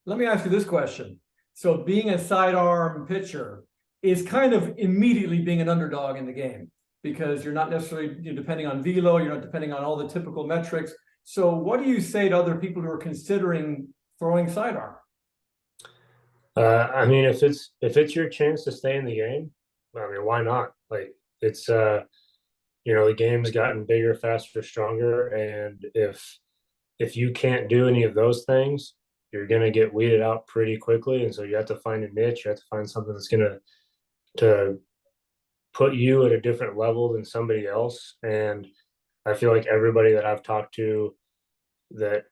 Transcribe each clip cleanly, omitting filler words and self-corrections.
Let me ask you this question. So being a sidearm pitcher is kind of immediately being an underdog in the game because you're not necessarily depending on velo, you're not depending on all the typical metrics. So what do you say to other people who are considering throwing sidearm? I mean, if it's your chance to stay in the game, I mean, why not? Like it's the game's gotten bigger, faster, stronger, and if you can't do any of those things, you're gonna get weeded out pretty quickly. And so you have to find a niche. You have to find something that's gonna to put you at a different level than somebody else. And I feel like everybody that I've talked to that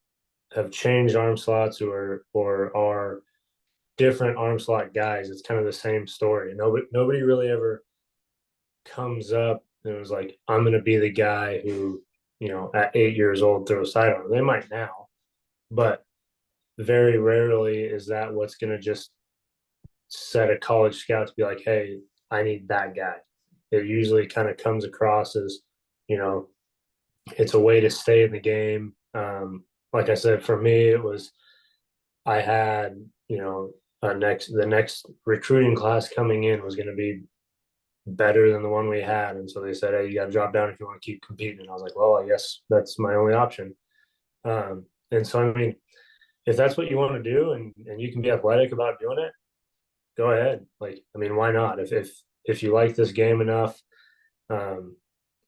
have changed arm slots or are different arm slot guys, it's kind of the same story. Nobody really ever comes up and was like, I'm going to be the guy who, at 8 years old throws sidearm. They might now, but very rarely is that what's going to just set a college scout to be like, hey, I need that guy. It usually kind of comes across as, you know, it's a way to stay in the game. Like I said, for me, it was I had, the next recruiting class coming in was going to be better than the one we had. And so they said, hey, you got to drop down if you want to keep competing. And I was like, well, I guess that's my only option. And so, I mean, if that's what you want to do and you can be athletic about doing it, go ahead. Like, I mean, why not? If you like this game enough, um,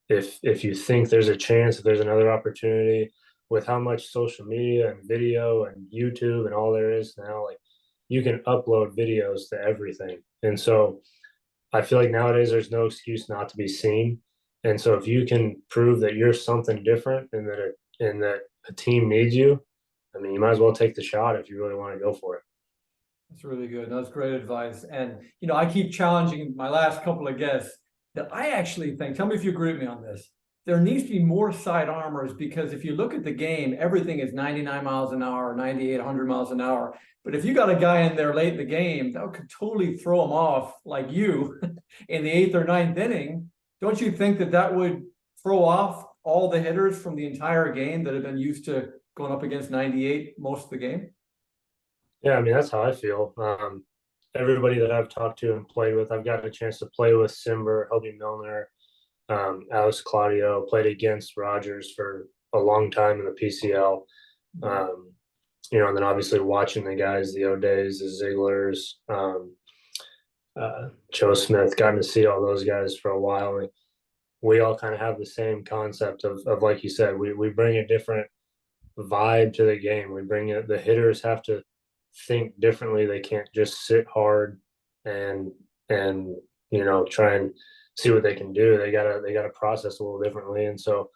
if you think there's a chance, if there's another opportunity with how much social media and video and YouTube and all there is now, like you can upload videos to everything. And so I feel like nowadays there's no excuse not to be seen. And so if you can prove that you're something different and that a team needs you, I mean, you might as well take the shot if you really want to go for it. That's really good. That's great advice. And, I keep challenging my last couple of guests that I actually think, tell me if you agree with me on this, there needs to be more side armors because if you look at the game, everything is 99 miles an hour, 98, 100 miles an hour. But if you got a guy in there late in the game, that could totally throw him off like you in the eighth or ninth inning. Don't you think that that would throw off all the hitters from the entire game that have been used to going up against 98 most of the game? Yeah, I mean, that's how I feel. Everybody that I've talked to and played with, I've gotten a chance to play with Simber, Hobie Milner, Alex Claudio, played against Rogers for a long time in the PCL. And then obviously watching the guys, the O'Days, the Zigglers, Joe Smith, gotten to see all those guys for a while. And we all kind of have the same concept of like you said, we bring a different vibe to the game. We bring it, the hitters have to think differently. They can't just sit hard and try and see what they can do. They gotta process a little differently. And so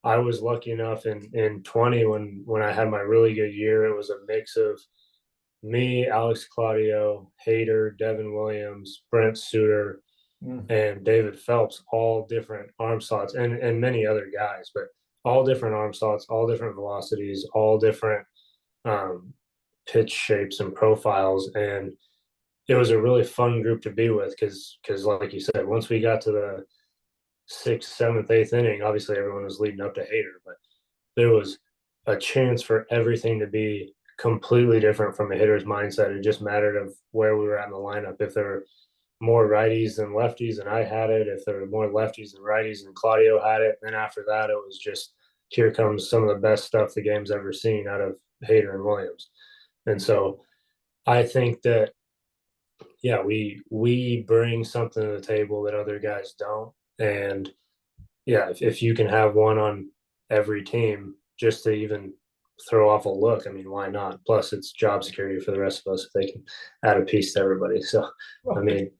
I was lucky enough in 20 when I had my really good year. It was a mix of me, Alex Claudio, Hader, Devin Williams, Brent Suter, and David Phelps, all different arm slots, and many other guys, but all different arm slots, all different velocities, all different um, pitch shapes and profiles. And it was a really fun group to be with because like you said, once we got to the sixth, seventh, eighth inning, obviously everyone was leading up to Hader, but there was a chance for everything to be completely different from a hitter's mindset. It just mattered of where we were at in the lineup. If there were more righties than lefties, and I had it. If there were more lefties than righties, and Claudio had it. And then after that, it was just here comes some of the best stuff the game's ever seen out of Hader and Williams. And so I think that yeah, we bring something to the table that other guys don't. And yeah, if you can have one on every team just to even throw off a look, I mean, why not? Plus, it's job security for the rest of us if they can add a piece to everybody. So, I mean,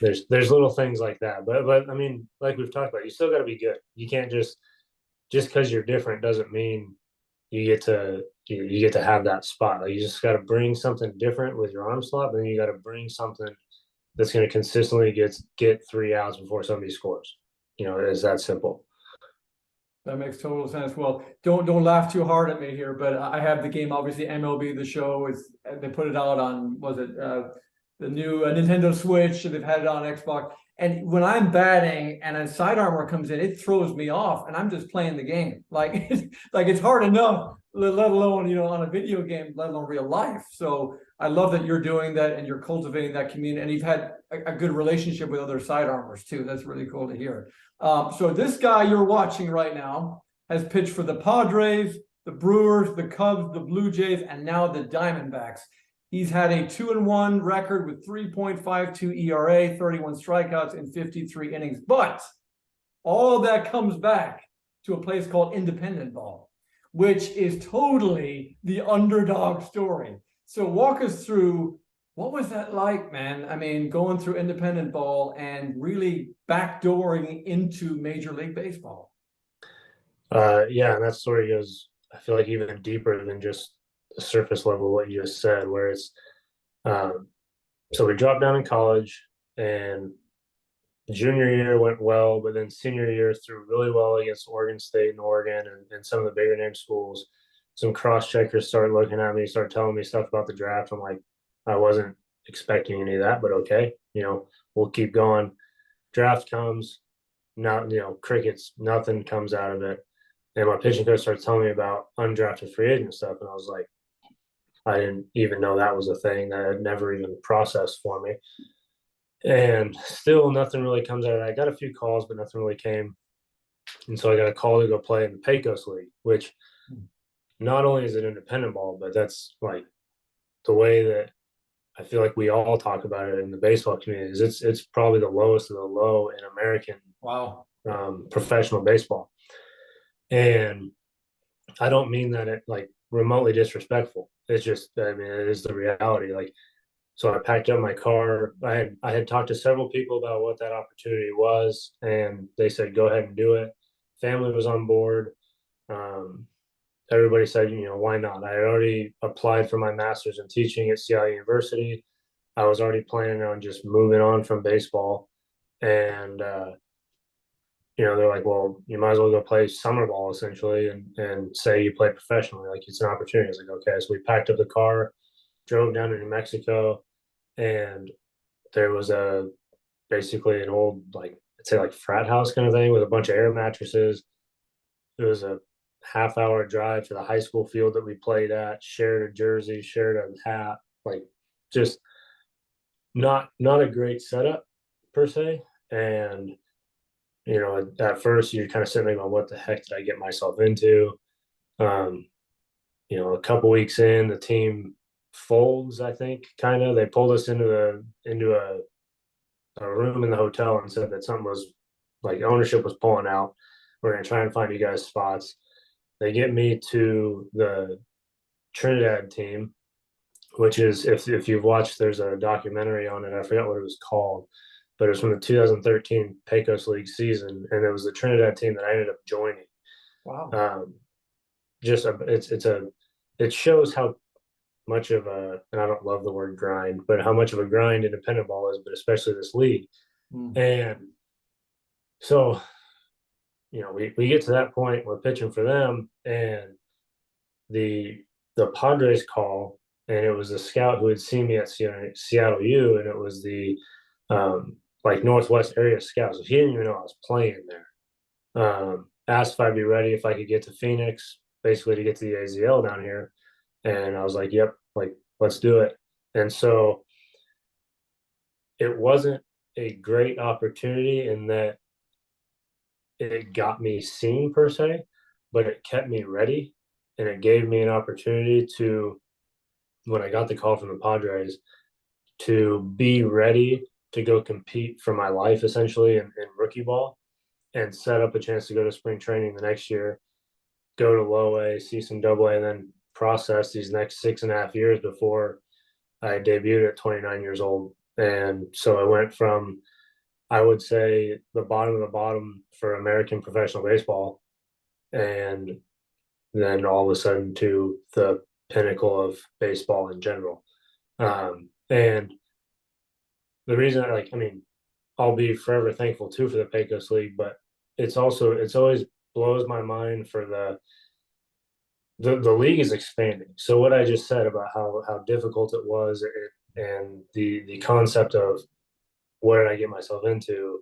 there's little things like that. But I mean, like we've talked about, you still got to be good. You can't just because you're different doesn't mean you get to have that spot. Like you just got to bring something different with your arm slot. Then you got to bring something that's going to consistently get 3 outs before somebody scores. It's that simple. That makes total sense. Well, don't laugh too hard at me here, but I have the game. Obviously, MLB The Show is they put it out on the new Nintendo Switch, and they've had it on Xbox. And when I'm batting and a side armor comes in, it throws me off, and I'm just playing the game. Like like it's hard enough let alone, on a video game, let alone real life. So I love that you're doing that and you're cultivating that community, and you've had a good relationship with other sidearmers too. That's really cool to hear. So this guy you're watching right now has pitched for the Padres, the Brewers, the Cubs, the Blue Jays, and now the Diamondbacks. He's had a 2-1 record with 3.52 ERA, 31 strikeouts in 53 innings. But all of that comes back to a place called independent ball, which is totally the underdog story. So walk us through, what was that like, man? I mean, going through independent ball and really backdooring into Major League Baseball. Yeah, and that story goes, I feel like, even deeper than just the surface level what you just said, where it's so we dropped down in college, and junior year went well, but then senior year threw really well against Oregon State and Oregon and some of the bigger name schools. Some cross checkers started looking at me, started telling me stuff about the draft. I'm like, I wasn't expecting any of that, but okay, we'll keep going. Draft comes, not crickets, nothing comes out of it. And my pitching coach started telling me about undrafted free agent stuff, and I was like, I didn't even know that was a thing. That had never even processed for me. And still nothing really comes out of that. I got a few calls, but nothing really came. And so I got a call to go play in the Pecos League, which not only is it independent ball, but that's like the way that I feel like we all talk about it in the baseball community is it's probably the lowest of the low in American Wow. Professional baseball. And I don't mean that it like remotely disrespectful. It's just, I mean, it is the reality. Like, so I packed up my car. I had talked to several people about what that opportunity was, and they said, go ahead and do it. Family was on board. Everybody said, why not? I had already applied for my master's in teaching at Seattle University. I was already planning on just moving on from baseball. And, they're like, well, you might as well go play summer ball essentially and say you play professionally. Like, it's an opportunity. I was like, okay. So we packed up the car, drove down to New Mexico, and there was basically an old, like, I'd say like frat house kind of thing with a bunch of air mattresses. It was a half-hour drive to the high school field that we played at, shared a jersey, shared a hat, like, just not a great setup per se. And at first you're kind of sitting there going, what the heck did I get myself into? A couple weeks in, the team folds, I think, kind of. They pulled us into a room in the hotel and said that something was, like, ownership was pulling out. We're going to try and find you guys spots. They get me to the Trinidad team, which is, if you've watched, there's a documentary on it. I forgot what it was called, but it was from the 2013 Pecos League season, and it was the Trinidad team that I ended up joining. Wow. It shows how much of and I don't love the word grind, but how much of a grind independent ball is, but especially this league. And so, we get to that point, we're pitching for them, and the Padres call, and it was a scout who had seen me at Seattle U, and it was the like Northwest area scout. So he didn't even know I was playing there. Asked if I'd be ready if I could get to Phoenix, basically to get to the AZL down here. And I was like, yep, like, let's do it. And so it wasn't a great opportunity in that it got me seen per se, but it kept me ready, and it gave me an opportunity to, when I got the call from the Padres, to be ready to go compete for my life essentially in rookie ball, and set up a chance to go to spring training the next year, go to low A, see some double A, and then process these next 6.5 years before I debuted at 29 years old. And so I went from, I would say, the bottom of the bottom for American professional baseball, and then all of a sudden to the pinnacle of baseball in general. And the reason, I'll be forever thankful too for the Pecos League, but it's always blows my mind for the league is expanding. So what I just said about how difficult it was, and the concept of what did I get myself into,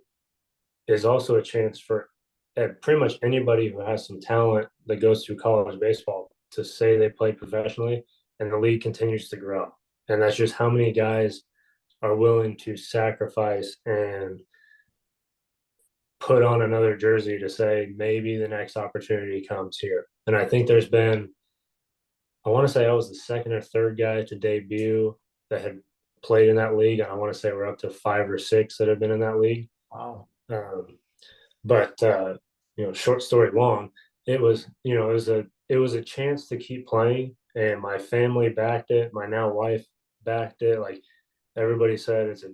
is also a chance for pretty much anybody who has some talent that goes through college baseball to say they played professionally, and the league continues to grow. And that's just how many guys are willing to sacrifice and put on another jersey to say maybe the next opportunity comes here. And I think there's been, I want to say I was the second or third guy to debut that had played in that league. And I want to say we're up to 5 or 6 that have been in that league. Wow. But short story long, it was, it was a chance to keep playing, and my family backed it. My now wife backed it. Like everybody said, it's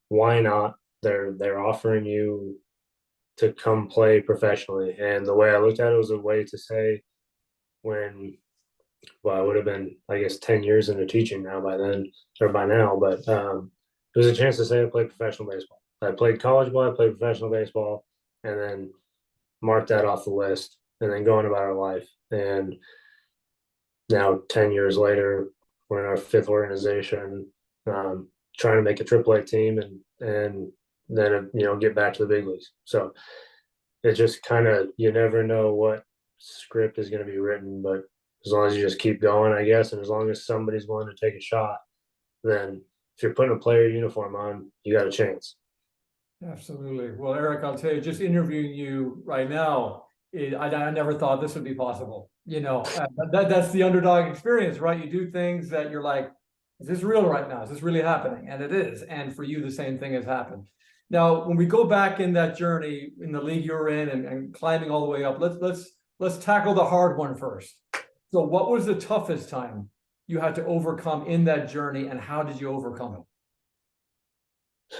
why not? They're offering you to come play professionally. And the way I looked at it was a way to say I would have been, I guess, 10 years into teaching now by then, or by now, but it was a chance to say I played professional baseball. I played college ball, I played professional baseball, and then mark that off the list and then going about our life. And now 10 years later, we're in our 5th organization, trying to make a AAA team and then, get back to the big leagues. So it just kind of, you never know what script is going to be written, but as long as you just keep going, I guess, and as long as somebody's willing to take a shot, then if you're putting a player uniform on, you got a chance. Absolutely. Well, Eric, I'll tell you, just interviewing you right now, I never thought this would be possible. That's the underdog experience, right? You do things that you're like, is this real right now? Is this really happening? And it is. And for you, the same thing has happened. Now, when we go back in that journey in the league you're in and climbing all the way up, let's tackle the hard one first. So what was the toughest time you had to overcome in that journey, and how did you overcome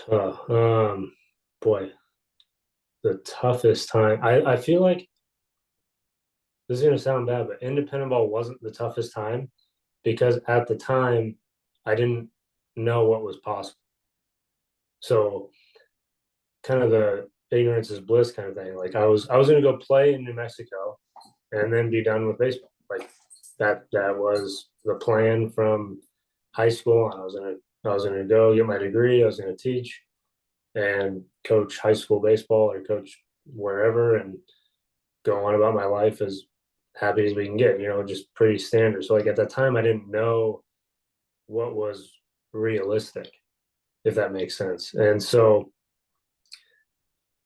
it? Boy, the toughest time. I feel like this is going to sound bad, but independent ball wasn't the toughest time because at the time I didn't know what was possible. So kind of the ignorance is bliss kind of thing. Like I was going to go play in New Mexico and then be done with baseball. Like that was the plan from high school. And I was gonna go get my degree. I was going to teach and coach high school baseball or coach wherever and go on about my life as happy as we can get, just pretty standard. So like at that time I didn't know what was realistic, if that makes sense. And so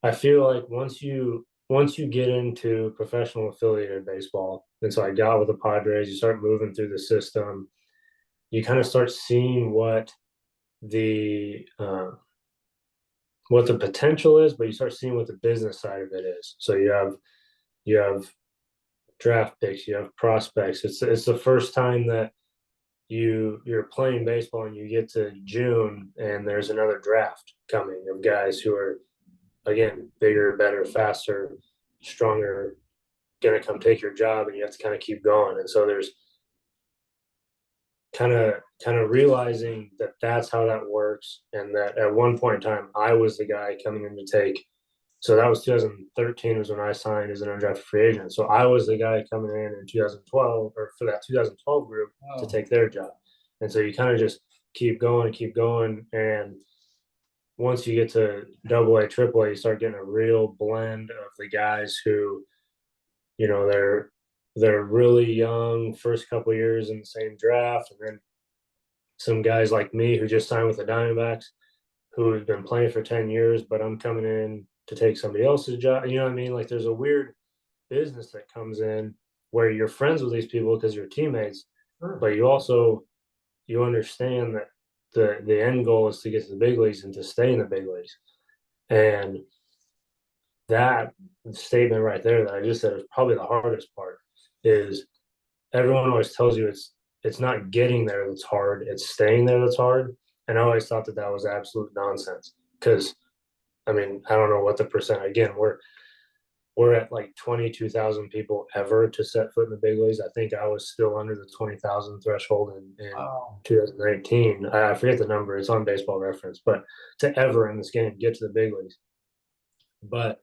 I feel like once you get into professional affiliated baseball, and so I got with the Padres, you start moving through the system, you kind of start seeing what the potential is, but you start seeing what the business side of it is. So you have draft picks, you have prospects. It's the first time that you're playing baseball and you get to June and there's another draft coming of guys who are, again, bigger, better, faster, stronger, gonna come take your job, and you have to kind of keep going. And so there's kind of realizing that that's how that works, and that at one point in time I was the guy coming in to take. So that was 2013 was when I signed as an undrafted free agent. So I was the guy coming in 2012, or for that 2012 group, to take their job. And so you kind of just keep going. And once you get to AA, AAA, you start getting a real blend of the guys who, they're really young, first couple of years in the same draft, and then some guys like me who just signed with the Diamondbacks, who have been playing for 10 years, but I'm coming in to take somebody else's job. You know what I mean? Like there's a weird business that comes in where you're friends with these people because you're teammates, but you understand that the end goal is to get to the big leagues and to stay in the big leagues. And that statement right there that I just said is probably the hardest part. Is everyone always tells you it's not getting there that's hard, it's staying there that's hard. And I always thought that was absolute nonsense, because I mean, I don't know what the percent, again, we're at like 22,000 people ever to set foot in the big leagues. I think I was still under the 20,000 threshold in 2019. I forget the number, it's on Baseball Reference, but to ever in this game get to the big leagues. But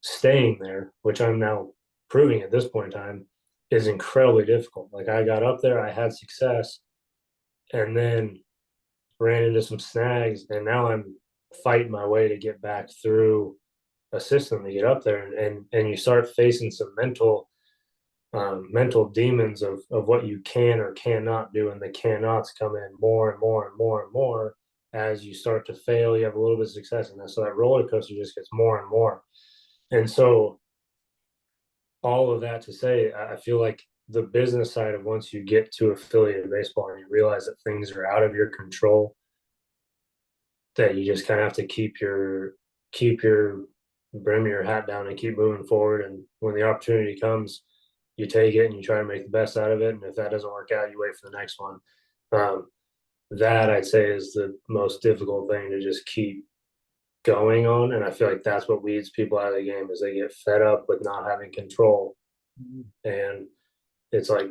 staying there, which I'm now proving at this point in time, is incredibly difficult. Like I got up there, I had success, and then ran into some snags, and now I'm fighting my way to get back through a system to get up there, and you start facing some mental mental demons of what you can or cannot do, and the cannots come in more and more and more and more as you start to fail. You have a little bit of success in that, so that roller coaster just gets more and more. And so, all of that to say, I feel like the business side of once you get to affiliated baseball and you realize that things are out of your control, that you just kind of have to keep your brim your hat down and keep moving forward. And when the opportunity comes, you take it and you try to make the best out of it. And if that doesn't work out, you wait for the next one. That I'd say is the most difficult thing to just keep going on. And I feel like that's what weeds people out of the game is they get fed up with not having control. And it's like,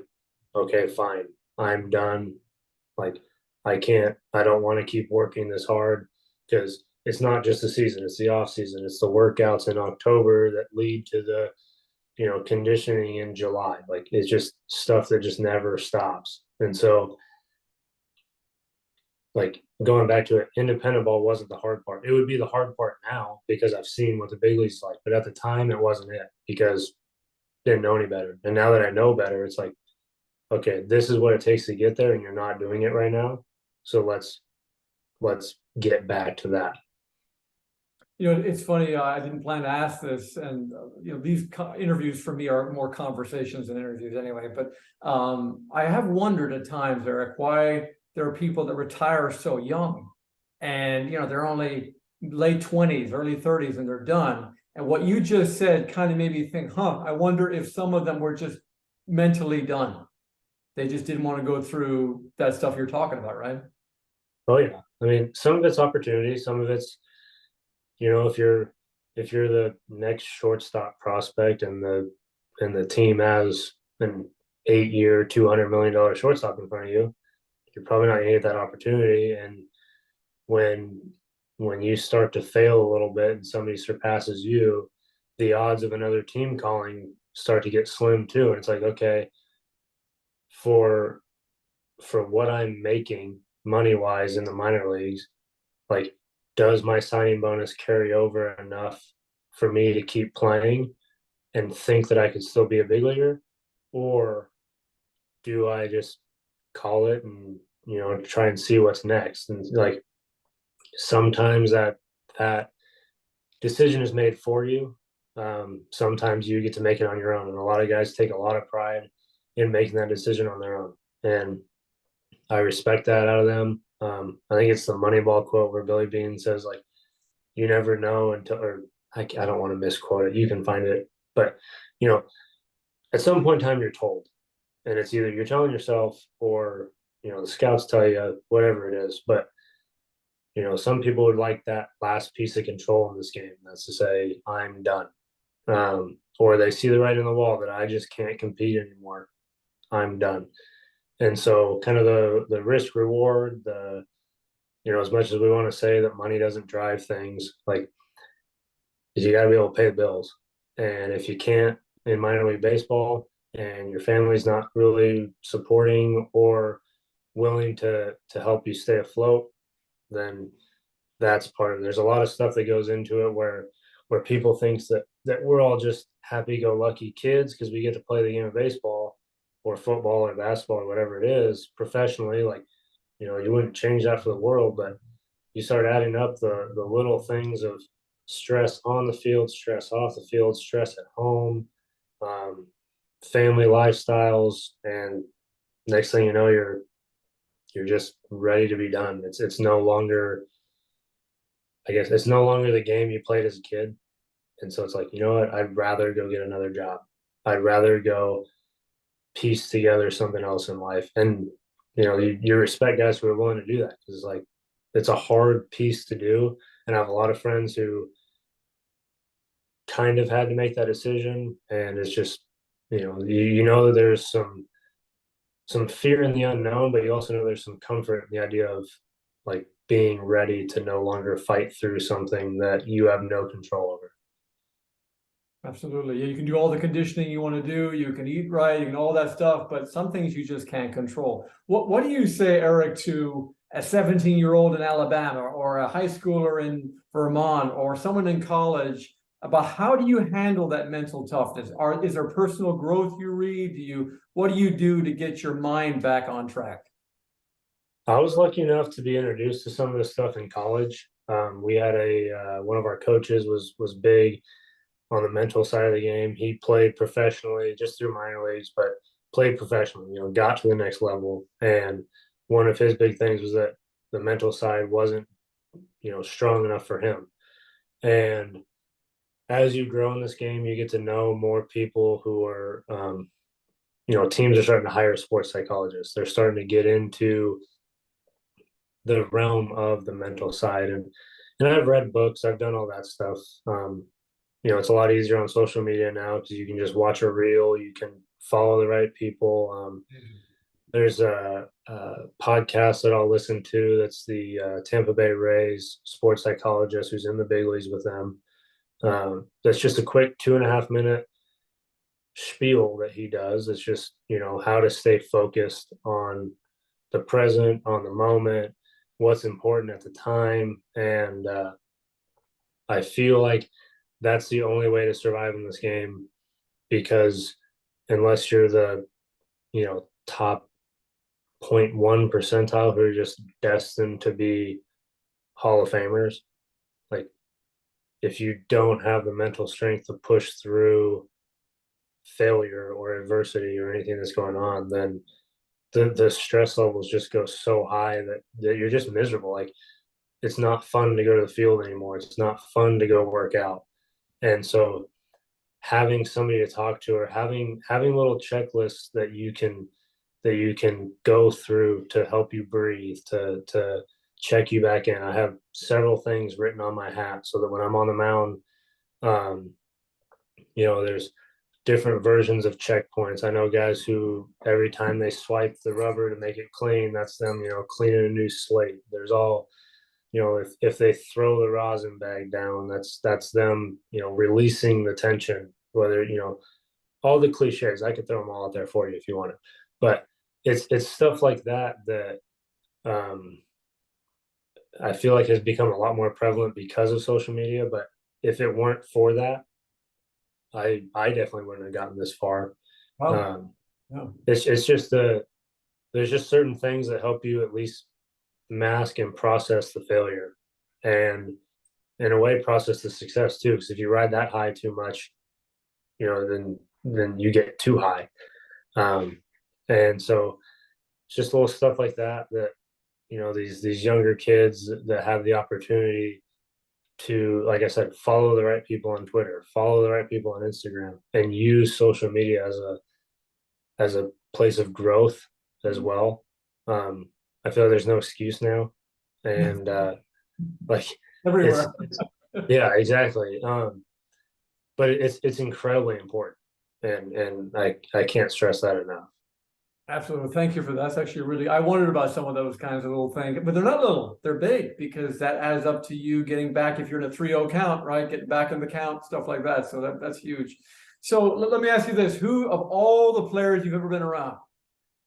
okay, fine, I'm done. Like, I don't want to keep working this hard because it's not just the season, it's the off season. It's the workouts in October that lead to the, conditioning in July. Like it's just stuff that just never stops. And so, like going back to it, independent ball wasn't the hard part. It would be the hard part now because I've seen what the big league's like. But at the time, it wasn't it because I didn't know any better. And now that I know better, it's like, okay, this is what it takes to get there, and you're not doing it right now. So let's get back to that. It's funny. I didn't plan to ask this, and these interviews for me are more conversations than interviews anyway. But I have wondered at times, Eric, why there are people that retire so young, and they're only late 20s, early 30s, and they're done. And what you just said kind of made me think, I wonder if some of them were just mentally done. They just didn't want to go through that stuff you're talking about, right? Oh yeah, I mean, some of it's opportunity, some of it's if you're the next shortstop prospect and the team has an 8-year, $200 million shortstop in front of you, you're probably not gonna get that opportunity. And when you start to fail a little bit and somebody surpasses you, the odds of another team calling start to get slim too. And it's like, okay, for what I'm making money wise in the minor leagues, like, does my signing bonus carry over enough for me to keep playing and think that I could still be a big leaguer? Or do I just call it and, try and see what's next? And like, sometimes that decision is made for you. Sometimes you get to make it on your own. And a lot of guys take a lot of pride in making that decision on their own. And I respect that out of them. I think it's the Moneyball quote where Billy Beane says, like, you never know until, or I don't want to misquote it. You can find it. But, at some point in time, you're told. And it's either you're telling yourself or, the scouts tell you, whatever it is. But, some people would like that last piece of control in this game. That's to say, I'm done. Or they see the writing on the wall that I just can't compete anymore. I'm done. And so kind of the risk reward, as much as we want to say that money doesn't drive things, like, you got to be able to pay the bills. And if you can't in minor league baseball and your family's not really supporting or willing to help you stay afloat, then that's part of it. There's a lot of stuff that goes into it where people think that we're all just happy-go-lucky kids because we get to play the game of baseball or football or basketball or whatever it is professionally. Like, you wouldn't change that for the world, but you start adding up the little things of stress on the field, stress off the field, stress at home, family lifestyles, and next thing you know, you're just ready to be done. It's no longer, I guess, it's no longer the game you played as a kid. And so it's like, you know what? I'd rather go get another job. I'd rather go piece together something else in life. And, you respect guys who are willing to do that because, like, it's a hard piece to do. And I have a lot of friends who kind of had to make that decision. And it's just, that there's some fear in the unknown, but you also know there's some comfort in the idea of, like, being ready to no longer fight through something that you have no control over. Absolutely. Yeah, you can do all the conditioning you want to do. You can eat right, you can all that stuff, but some things you just can't control. What do you say, Eric, to a 17-year-old in Alabama or a high schooler in Vermont or someone in college about how do you handle that mental toughness? Is there personal growth you read? What do you do to get your mind back on track? I was lucky enough to be introduced to some of this stuff in college. We had one of our coaches was big on the mental side of the game. He played professionally just through minor leagues, but played professionally, got to the next level. And one of his big things was that the mental side wasn't, strong enough for him. And as you grow in this game, you get to know more people who are, teams are starting to hire sports psychologists. They're starting to get into the realm of the mental side. And I've read books, I've done all that stuff. It's a lot easier on social media now because you can just watch a reel, you can follow the right people. There's a podcast that I'll listen to that's the Tampa Bay Rays sports psychologist who's in the big leagues with them. That's just a quick 2.5 minute spiel that he does. It's just, how to stay focused on the present, on the moment, what's important at the time. And I feel like that's the only way to survive in this game, because unless you're the, top 0.1 percentile who are just destined to be Hall of Famers, like if you don't have the mental strength to push through failure or adversity or anything that's going on, then the stress levels just go so high that you're just miserable. Like it's not fun to go to the field anymore. It's not fun to go work out. And so having somebody to talk to, or having little checklists that you can go through to help you breathe, to check you back in. I have several things written on my hat so that when I'm on the mound, there's different versions of checkpoints. I know guys who every time they swipe the rubber to make it clean, that's them, cleaning a new slate. There's all, if they throw the rosin bag down, that's them, releasing the tension. Whether, all the cliches, I could throw them all out there for you if you want it. But it's stuff like that I feel like has become a lot more prevalent because of social media. But if it weren't for that, I definitely wouldn't have gotten this far. Wow. It's just there's just certain things that help you at least mask and process the failure, and in a way process the success too. Because if you ride that high too much, then you get too high. And so it's just little stuff like that these younger kids that have the opportunity to, like I said, follow the right people on Twitter, follow the right people on Instagram, and use social media as a place of growth as well. I feel like there's no excuse now, and like Everywhere. yeah, exactly. But it's incredibly important, and I can't stress that enough. Absolutely. Thank you for that. That's actually really, I wondered about some of those kinds of little things, but they're not little, they're big, because that adds up to you getting back, if you're in a 3-0 count, right? Getting back in the count, stuff like that. So that's huge. So let me ask you this. Who, of all the players you've ever been around,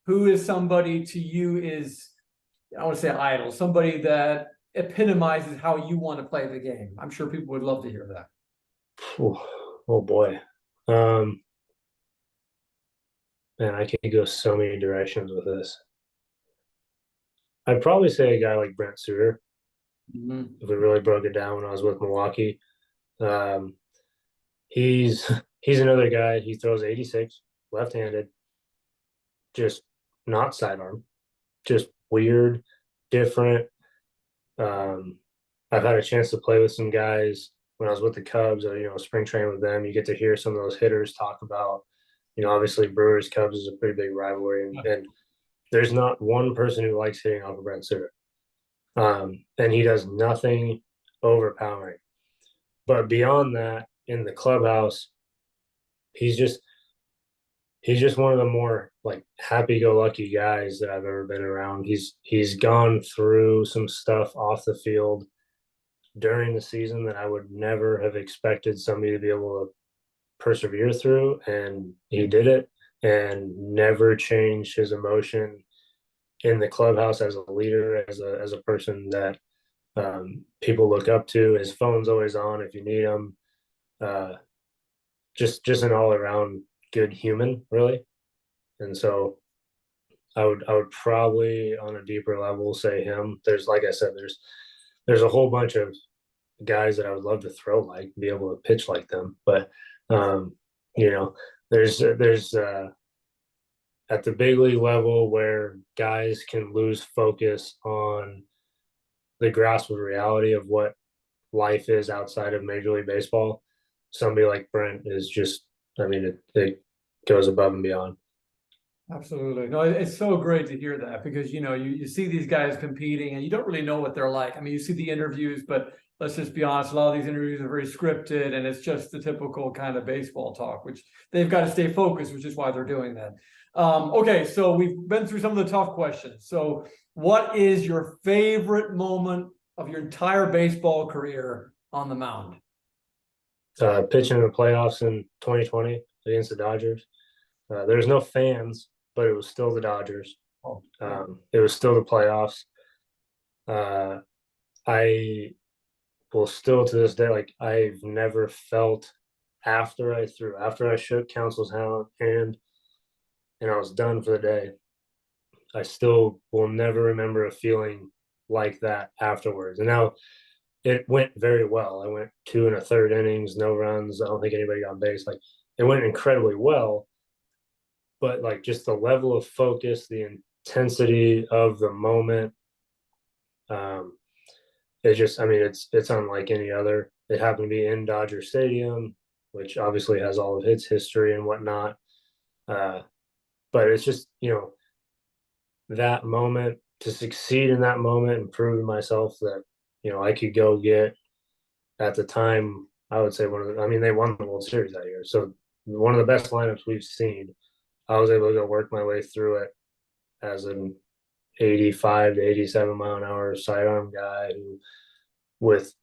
who is somebody to you is, I want to say idol, somebody that epitomizes how you want to play the game? I'm sure people would love to hear that. Oh boy. Man, I could go so many directions with this. I'd probably say a guy like Brent Suter, if we really broke it down when I was with Milwaukee. Um, he's he's another guy. He throws 86, left-handed, just not sidearm, just weird, different. I've had a chance to play with some guys when I was with the Cubs, spring training with them. You get to hear some of those hitters talk about, obviously Brewers Cubs is a pretty big rivalry, and there's not one person who likes hitting off of Brent Suter. And he does nothing overpowering. But beyond that, in the clubhouse, he's just one of the more like happy-go-lucky guys that I've ever been around. He's gone through some stuff off the field during the season that I would never have expected somebody to be able to persevere through, and he did it and never changed his emotion in the clubhouse as a leader, as a person that people look up to. His phone's always on if you need him. just an all around good human, really. And so I would probably on a deeper level say him. There's like I said, there's a whole bunch of guys that I would love to throw like be able to pitch like them, but um, you know, there's at the big league level where guys can lose focus on the grasp of reality of what life is outside of Major League Baseball. Somebody like Brent is just, I mean, it goes above and beyond. Absolutely. No, it's so great to hear that because, you see these guys competing and you don't really know what they're like. I mean, you see the interviews, but let's just be honest, a lot of these interviews are very scripted and it's just the typical kind of baseball talk, which they've got to stay focused, which is why they're doing that. Okay, so we've been through some of the tough questions. So what is your favorite moment of your entire baseball career on the mound? Pitching in the playoffs in 2020 against the Dodgers. There was no fans, but it was still the Dodgers. Oh, yeah. It was still the playoffs. Uh, I will still to this day, like I've never felt after I shook Council's hand and I was done for the day. I still will never remember a feeling like that afterwards. And now it went very well. I went 2 1/3 innings, no runs. I don't think anybody got on base. Like it went incredibly well, but like just the level of focus, the intensity of the moment, um, it just, I mean, it's unlike any other. It happened to be in Dodger Stadium, which obviously has all of its history and whatnot. Uh, but it's just, that moment to succeed in that moment and prove to myself that, I could go get at the time, I would say I mean, they won the World Series that year. So one of the best lineups we've seen. I was able to go work my way through it as an 85 to 87 mile an hour sidearm guy who, with,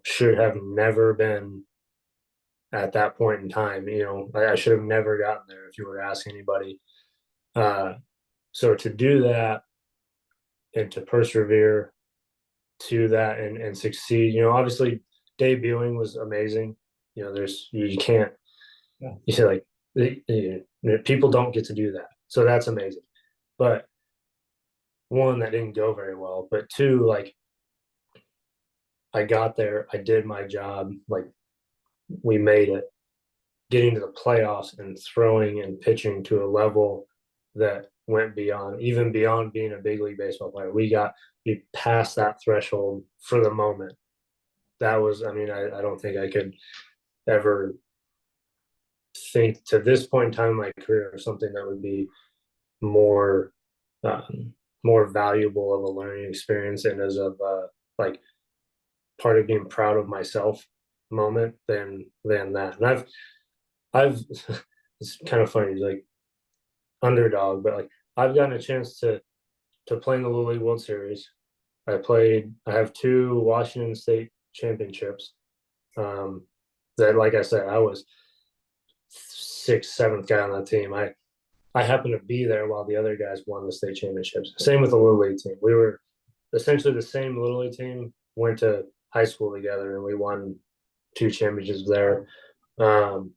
should have never been at that point in time. I should have never gotten there if you were to ask anybody. So to do that and to persevere to that and succeed, obviously debuting was amazing. You can't, Yeah. you say like, people don't get to do that. So that's amazing. But one, that didn't go very well. But two, like I got there, I did my job, like we made it. Getting to the playoffs and throwing and pitching to a level that went beyond, even beyond being a big league baseball player. We passed that threshold for the moment. That was, I mean, I don't think I could ever think to this point in time in my career of something that would be more more valuable of a learning experience and as of like part of being proud of myself moment than that. And I've it's kind of funny, like underdog, but like I've gotten a chance to play in the Little League World Series. I have 2 Washington State championships. That, like I said, I was 6th, 7th guy on that team. I happened to be there while the other guys won the state championships. Same with the Little League team. We were essentially the same Little League team, went to high school together, and we won 2 championships there. Um,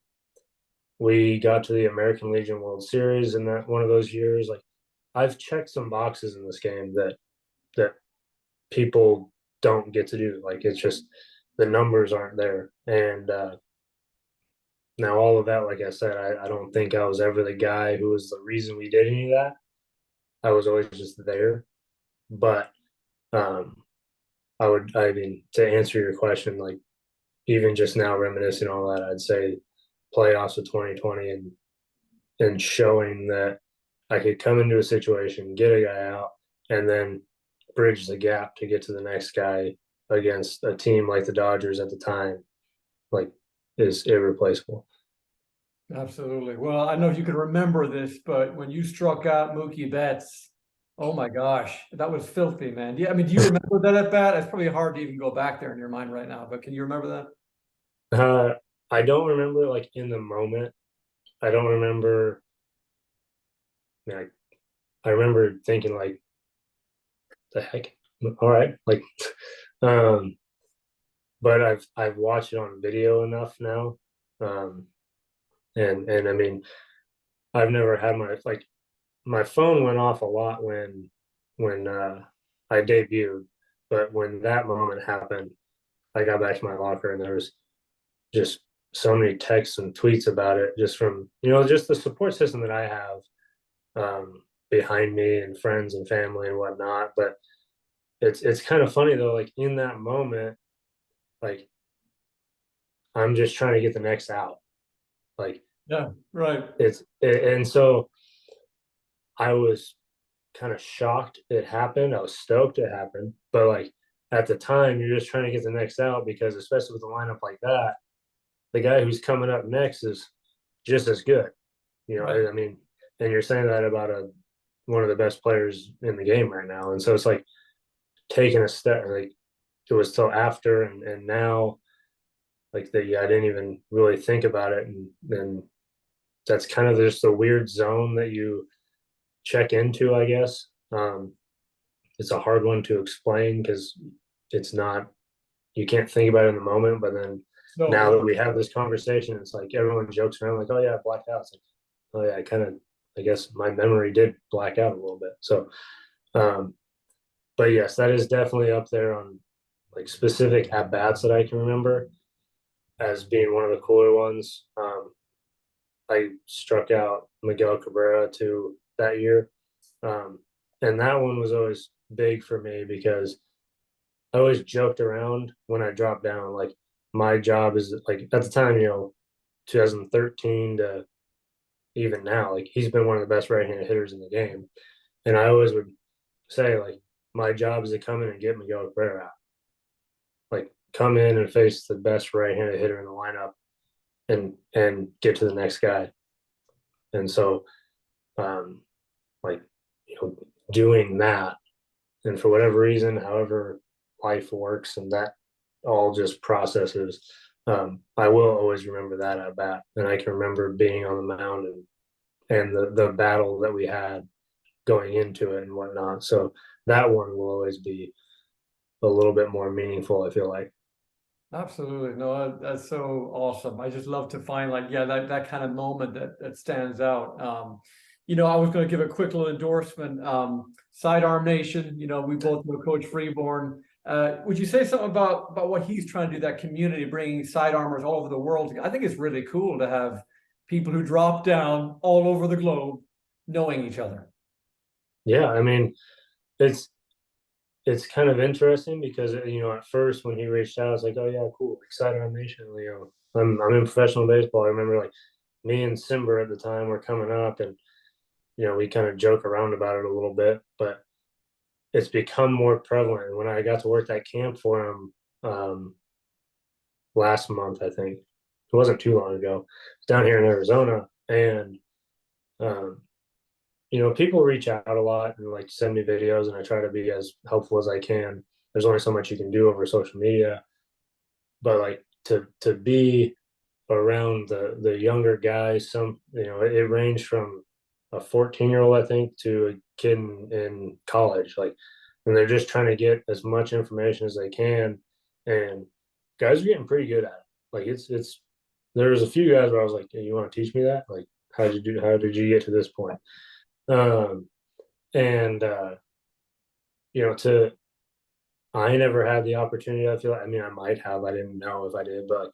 we got to the American Legion World Series in that one of those years. Like I've checked some boxes in this game that people don't get to do. Like it's just the numbers aren't there. And now all of that, like I said, I don't think I was ever the guy who was the reason we did any of that. I was always just there. But um, I mean, to answer your question, like even just now reminiscing all that, I'd say playoffs of 2020 and showing that I could come into a situation, get a guy out, and then bridge the gap to get to the next guy against a team like the Dodgers at the time, like is irreplaceable. Absolutely. Well, I don't know if you can remember this, but when you struck out Mookie Betts, oh my gosh, that was filthy, man. Yeah, I mean, do you remember that at bat? It's probably hard to even go back there in your mind right now, but can you remember that? I don't remember like in the moment. I don't remember. Like I remember thinking like, the heck, all right, like, um, but I've watched it on video enough now. Um, and I mean, I've never had my phone went off a lot when I debuted, but when that moment happened, I got back to my locker and there was just so many texts and tweets about it, just from just the support system that I have behind me and friends and family and whatnot. But it's kind of funny though, like in that moment, like I'm just trying to get the next out. Like Yeah, right. and so I was kind of shocked it happened. I was stoked it happened, but like at the time, you're just trying to get the next out because especially with a lineup like that, the guy who's coming up next is just as good. Right. I mean, and you're saying that about one of the best players in the game right now, and so it's like taking a step. Like it was till after, and now, like I didn't even really think about it, and then that's kind of just a weird zone that you check into, I guess. It's a hard one to explain because it's not you can't think about it in the moment, but then now No, that we have this conversation, it's like everyone jokes around like, "Oh yeah, blacked out." It's like, "Oh yeah, I guess my memory did black out a little bit." So, um, but yes, that is definitely up there on like specific at bats that I can remember as being one of the cooler ones. I struck out Miguel Cabrera too that year, um, and that one was always big for me because I always joked around when I dropped down. Like my job is like at the time, 2013 to even now, like he's been one of the best right-handed hitters in the game. And I always would say like my job is to come in and get Miguel Cabrera out. Like come in and face the best right-handed hitter in the lineup and get to the next guy. And so um like doing that and for whatever reason, however life works and that all just processes. I will always remember that at bat, and I can remember being on the mound and the battle that we had going into it and whatnot. So that one will always be a little bit more meaningful. I feel like. absolutely. No, that's so awesome. I just love to find like, yeah, that kind of moment that stands out. I was going to give a quick little endorsement. Sidearm Nation, we both know Coach Freeborn. Would you say something about what he's trying to do, that community, bringing sidearmers all over the world? I think it's really cool to have people who drop down all over the globe knowing each other. Yeah, I mean, it's it's kind of interesting because at first when he reached out, I was like, oh yeah, cool, excited on Nation. I'm in professional baseball. I remember like me and Simber at the time were coming up, and we kind of joke around about it a little bit, but it's become more prevalent. When I got to work that camp for him last month, I think it wasn't too long ago, down here in Arizona, and um, people reach out a lot and like send me videos, and I try to be as helpful as I can. There's only so much you can do over social media, but like to be around the younger guys, it ranged from a 14-year-old I think to a kid in college, like, and they're just trying to get as much information as they can, and guys are getting pretty good at it. Like it's there's a few guys where I was like, hey, you want to teach me that? Like, how did you get to this point? um and to I never had the opportunity. I feel like, I mean, I might have. I didn't know if I did, but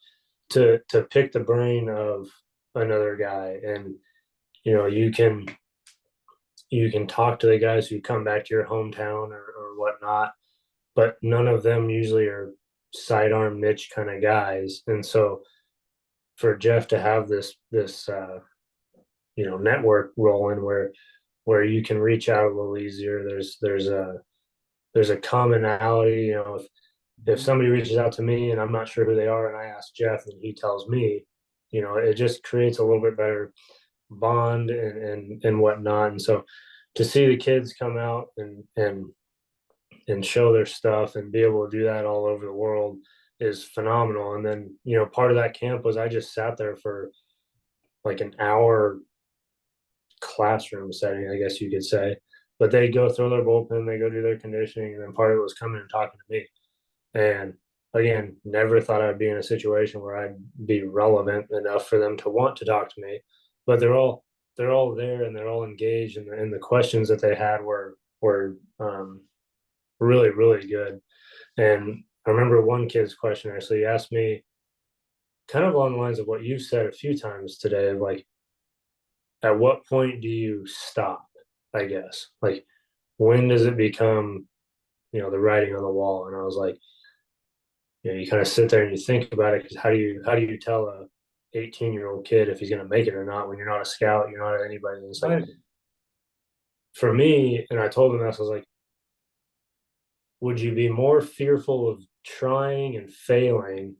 to pick the brain of another guy, and you know, you can talk to the guys who come back to your hometown or whatnot, but none of them usually are sidearm niche kind of guys. And so for Jeff to have this network rolling where you can reach out a little easier. There's a commonality. If somebody reaches out to me and I'm not sure who they are and I ask Jeff and he tells me, it just creates a little bit better bond and whatnot. And so to see the kids come out and show their stuff and be able to do that all over the world is phenomenal. And then, part of that camp was I just sat there for like an hour classroom setting, I guess you could say. But they go throw their bullpen, they go do their conditioning, and then part of it was coming and talking to me. And again, never thought I'd be in a situation where I'd be relevant enough for them to want to talk to me. But they're all there and they're all engaged, and the questions that they had were really really good. And I remember one kid's question actually he asked me kind of along the lines of what you've said a few times today, of like, at what point do you stop? I guess like when does it become the writing on the wall? And I was like, you kind of sit there and you think about it, because how do you tell a 18-year-old kid if he's going to make it or not when you're not a scout, you're not anybody? And it's like, Right. for me, and I told him this, I was like, would you be more fearful of trying and failing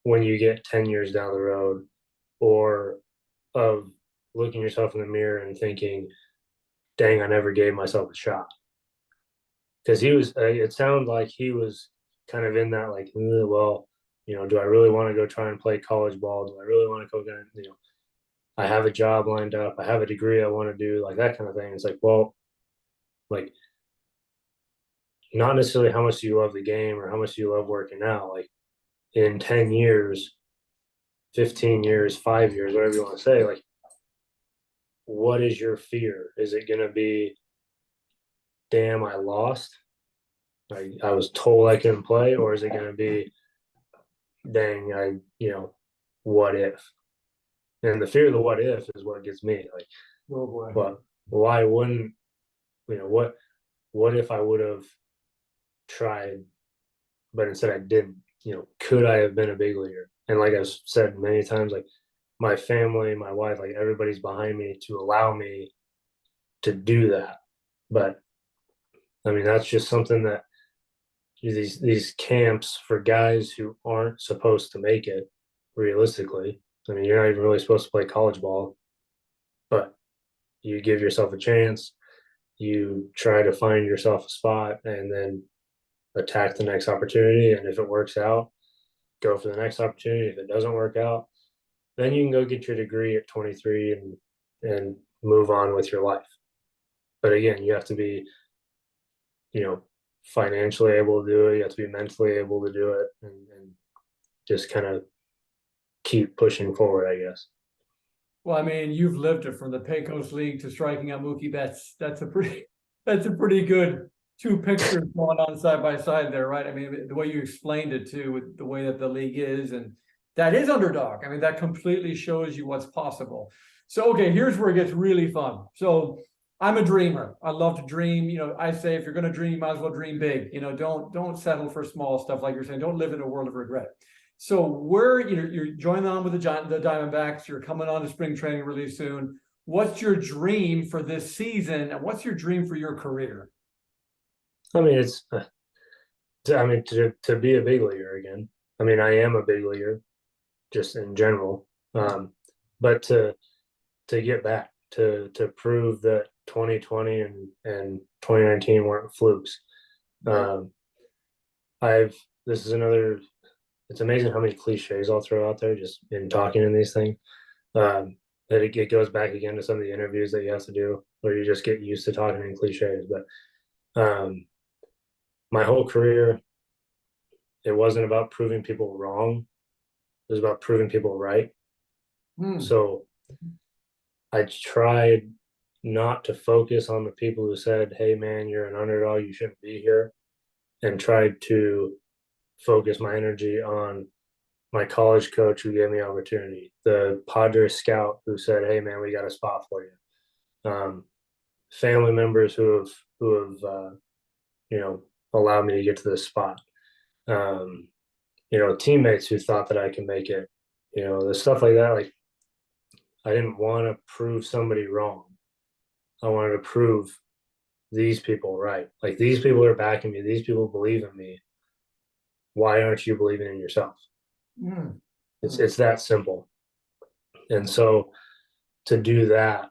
when you get 10 years down the road, or of looking yourself in the mirror and thinking, dang, I never gave myself a shot? Because it sounded like he was kind of in that, like, well, do I really want to go try and play college ball? Do I really want to go get, I have a job lined up, I have a degree I want to do, like that kind of thing. It's like, well, like, not necessarily how much do you love the game or how much do you love working out. Like, in 10 years, 15 years, 5 years, whatever you want to say, like, what is your fear? Is it going to be, damn, I lost? I was told I couldn't play, or is it going to be, dang, what if? And the fear of the what if is what gets me. Like, Oh boy. well, why wouldn't, what if I would have tried, but instead I didn't? Could I have been a big leaguer? And like I've said many times, like, my family, my wife, like, everybody's behind me to allow me to do that. But I mean, that's just something that these camps for guys who aren't supposed to make it, realistically. I mean, you're not even really supposed to play college ball, but you give yourself a chance, you try to find yourself a spot, and then attack the next opportunity. And if it works out, go for the next opportunity. If it doesn't work out, then you can go get your degree at 23 and move on with your life. But again, you have to be, you know, financially able to do it. You have to be mentally able to do it, and just kind of keep pushing forward, I guess. Well, I mean, you've lived it from the Pecos League to striking out Mookie Betts. That's a pretty good two pictures going on side by side there, right? I mean, the way you explained it too, with the way that the league is, and that is underdog. I mean, that completely shows you what's possible. So, okay, here's where it gets really fun. So, I'm a dreamer. I love to dream. I say if you're going to dream, you might as well dream big. Don't settle for small stuff, like you're saying. Don't live in a world of regret. So you're joining on with the Diamondbacks. You're coming on to spring training really soon. What's your dream for this season, and what's your dream for your career? I mean, to be a big leaguer again. I mean, I am a big leaguer just in general. But to get back to prove that 2020 and 2019 weren't flukes. Um, I've this is another. It's amazing how many cliches I'll throw out there just in talking in these things. That it goes back again to some of the interviews that you have to do, where you just get used to talking in cliches. But my whole career, it wasn't about proving people wrong. It was about proving people right. Hmm. So I tried not to focus on the people who said, "Hey, man, you're an underdog. You shouldn't be here," and tried to focus my energy on my college coach who gave me opportunity, the Padres scout who said, "Hey, man, we got a spot for you," family members who have allowed me to get to this spot, um, teammates who thought that I can make it, the stuff like that. Like, I didn't want to prove somebody wrong. I wanted to prove these people right. Like, these people are backing me. These people believe in me. Why aren't you believing in yourself? Hmm. It's that simple. And so to do that,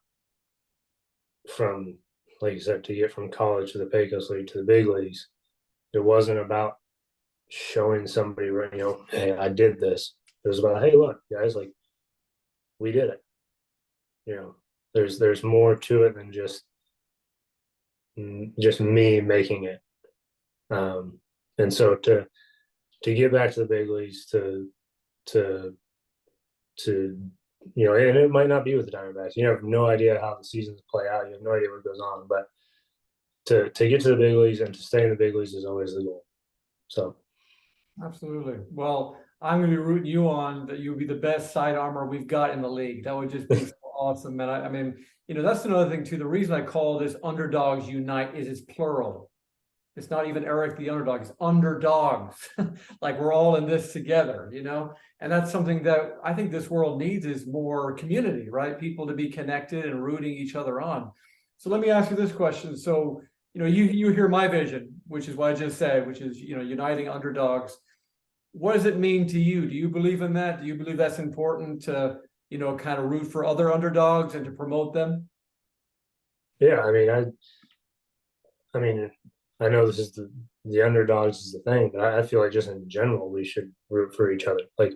from, like you said, to get from college to the Pecos League to the big leagues, it wasn't about showing somebody, hey, I did this. It was about, hey, look, guys, like, we did it. There's more to it than just me making it. And so to get back to the big leagues to and it might not be with the Diamondbacks. You have no idea how the seasons play out. You have no idea what goes on, but to get to the big leagues and to stay in the big leagues is always the goal. So Absolutely. Well, I'm going to be rooting you on that. You'll be the best side armor we've got in the league. That would just be so awesome, man. I mean, that's another thing too. The reason I call this Underdogs Unite is it's plural. It's not even Eric the underdog, it's underdogs. Like we're all in this together, and that's something that I think this world needs is more community, right? People to be connected and rooting each other on. So let me ask you this question. So, you hear my vision, which is what I just said, which is, uniting underdogs. What does it mean to you? Do you believe in that? Do you believe that's important to, kind of root for other underdogs and to promote them? yeah, I know this is the underdogs is the thing, but I feel like just in general we should root for each other. Like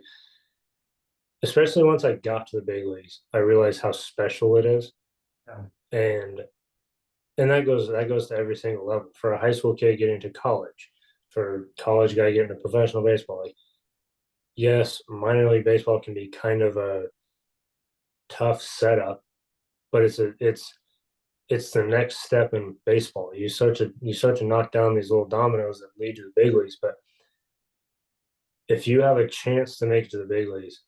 especially once I got to the big leagues, I realized how special it is. Yeah. And that goes to every single level. For a high school kid getting to college, for a college guy getting to professional baseball, like yes, minor league baseball can be kind of a tough setup, but it's the next step in baseball. You start to knock down these little dominoes that lead to the big leagues. But if you have a chance to make it to the big leagues,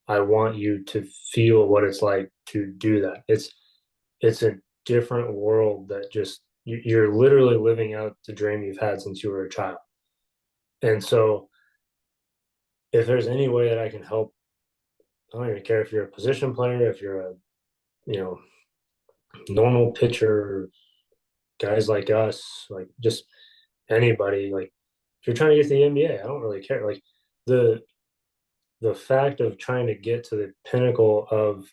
I want you to feel what it's like to do that. It's a different world that just you're literally living out the dream you've had since you were a child. And so if there's any way that I can help, I don't even care if you're a position player, if you're a you know normal pitcher, guys like us, like just anybody, like if you're trying to get to the NBA, I don't really care. Like the the fact of trying to get to the pinnacle of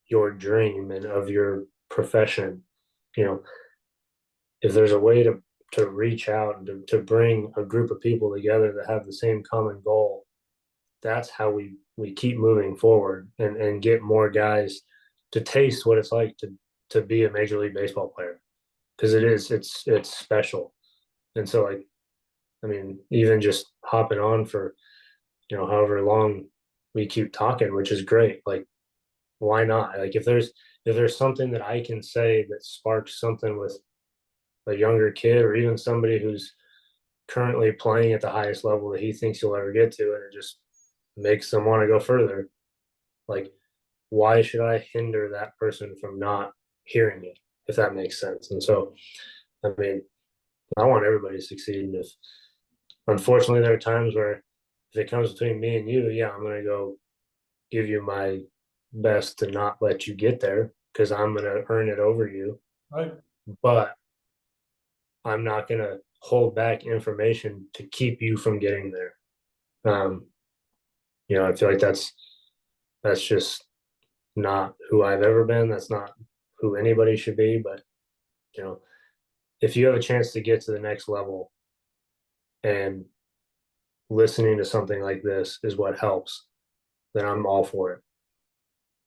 your dream and of your profession, you know, if there's a way to reach out and to bring a group of people together that have the same common goal, that's how we keep moving forward and get more guys to taste what it's like to be a major league baseball player, because it's special. And so like even just hopping on for however long we keep talking, which is great, like why not? Like if there's something that I can say that sparks something with a younger kid or even somebody who's currently playing at the highest level that he thinks he'll ever get to, and it just makes them want to go further, like why should I hinder that person from not hearing it, if that makes sense? And so I mean I want everybody to succeed. And if unfortunately there are times where if it comes between me and you, yeah, I'm gonna go give you my best to not let you get there because I'm gonna earn it over you. Right. But I'm not gonna hold back information to keep you from getting there. Um, I feel like that's just not who I've ever been. That's not who anybody should be. But you know, if you have a chance to get to the next level and listening to something like this is what helps, then I'm all for it.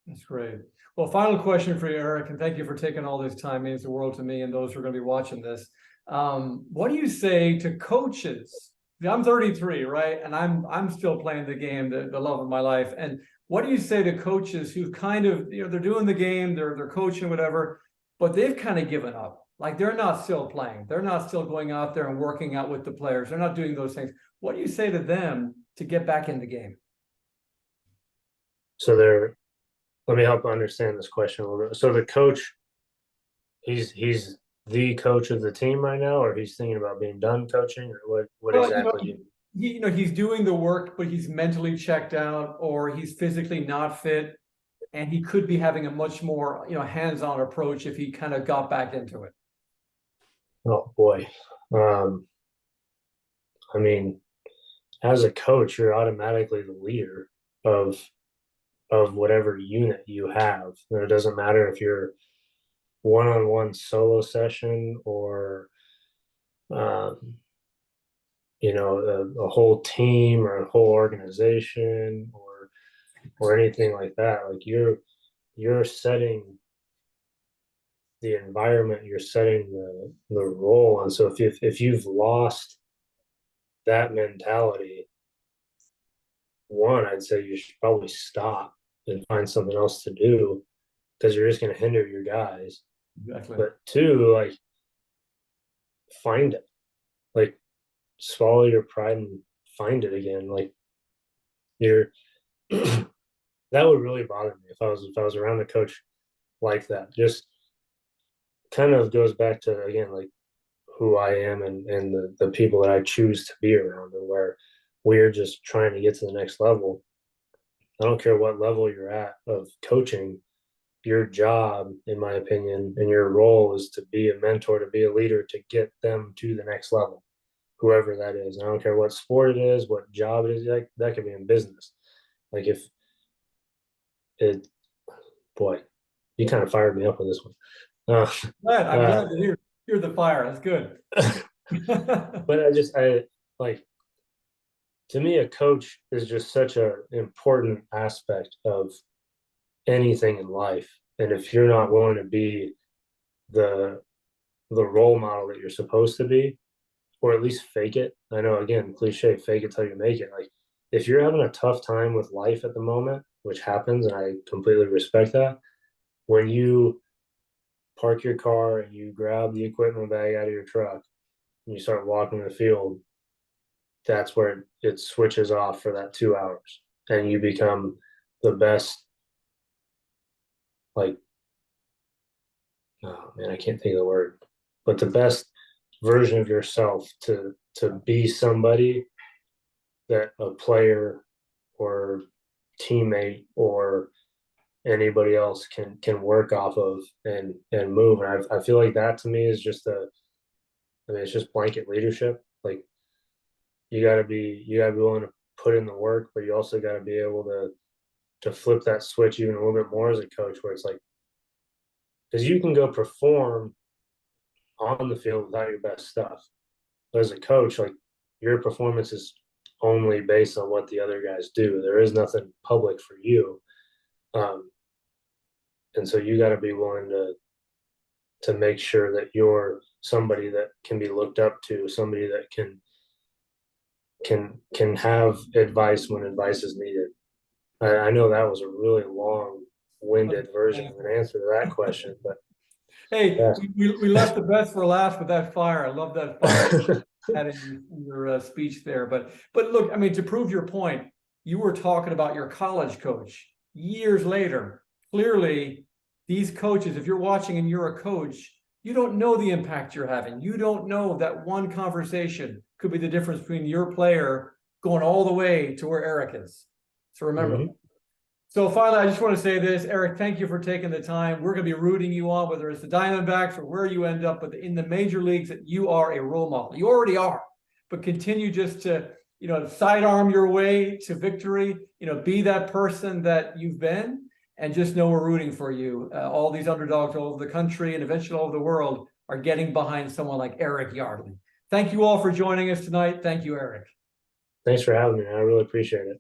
That's great. Well, final question for you, Eric, and thank you for taking all this time. It means the world to me and those who are going to be watching this. What do you say to coaches? I'm 33, right? And I'm still playing the game, the love of my life. And what do you say to coaches who've kind of, they're doing the game, they're coaching, whatever, but they've kind of given up? Like they're not still playing. They're not still going out there and working out with the players. They're not doing those things. What do you say to them to get back in the game? So let me help understand this question a little bit. So the coach, he's the coach of the team right now, or he's thinking about being done coaching, or what Well, exactly? he's doing the work, but he's mentally checked out, or he's physically not fit, and he could be having a much more hands-on approach if he kind of got back into it. Oh boy. Um, I mean, as a coach, you're automatically the leader of whatever unit you have. And it doesn't matter if you're one-on-one solo session or um, a whole team or a whole organization or anything like that. Like you're setting the environment, you're setting the role. And so if you've lost that mentality, one, I'd say you should probably stop and find something else to do because you're just going to hinder your guys. Exactly. But two, like, find it, like, swallow your pride and find it again. Like, you're that would really bother me if I was around a coach like that. Just kind of goes back to, again, like, who I am and the people that I choose to be around, and where we're just trying to get to the next level. I don't care what level you're at of coaching. Your job, in my opinion, and your role is to be a mentor, to be a leader, to get them to the next level, whoever that is. And I don't care what sport it is, what job it is, like, that could be in business. Like, if it, boy, you kind of fired me up with this one. I'm glad to hear the fire. That's good. But I like, to me, a coach is just such an important aspect of anything in life. And if you're not willing to be the role model that you're supposed to be, or at least fake it. I know, again, cliche, fake it till you make it. Like, if you're having a tough time with life at the moment, which happens, and I completely respect that, when you park your car and you grab the equipment bag out of your truck and you start walking the field, that's where it switches off for that 2 hours and you become the best, like, oh man, I can't think of the word, but the best version of yourself to be somebody that a player or teammate or anybody else can work off of and move. And I feel like that to me is just it's just blanket leadership. Like, you gotta be willing to put in the work, but you also gotta be able to flip that switch even a little bit more as a coach, where it's like, because you can go perform on the field without your best stuff. But as a coach, like, your performance is only based on what the other guys do. There is nothing public for you. And so you got to be willing to make sure that you're somebody that can be looked up to, somebody that can have advice when advice is needed. I know that was a really long-winded version of an answer to that question, but Hey, yeah. we left the best for last with that fire. I love that fire had in your speech there. But look, I mean, to prove your point, you were talking about your college coach years later. Clearly, these coaches, if you're watching and you're a coach, you don't know the impact you're having. You don't know that one conversation could be the difference between your player going all the way to where Eric is. So remember. Mhm. So finally, I just want to say this, Eric, thank you for taking the time. We're going to be rooting you on, whether it's the Diamondbacks or where you end up, but in the major leagues, that you are a role model. You already are, but continue just to, sidearm your way to victory, be that person that you've been, and just know we're rooting for you. All these underdogs all over the country and eventually all over the world are getting behind someone like Eric Yardley. Thank you all for joining us tonight. Thank you, Eric. Thanks for having me. I really appreciate it.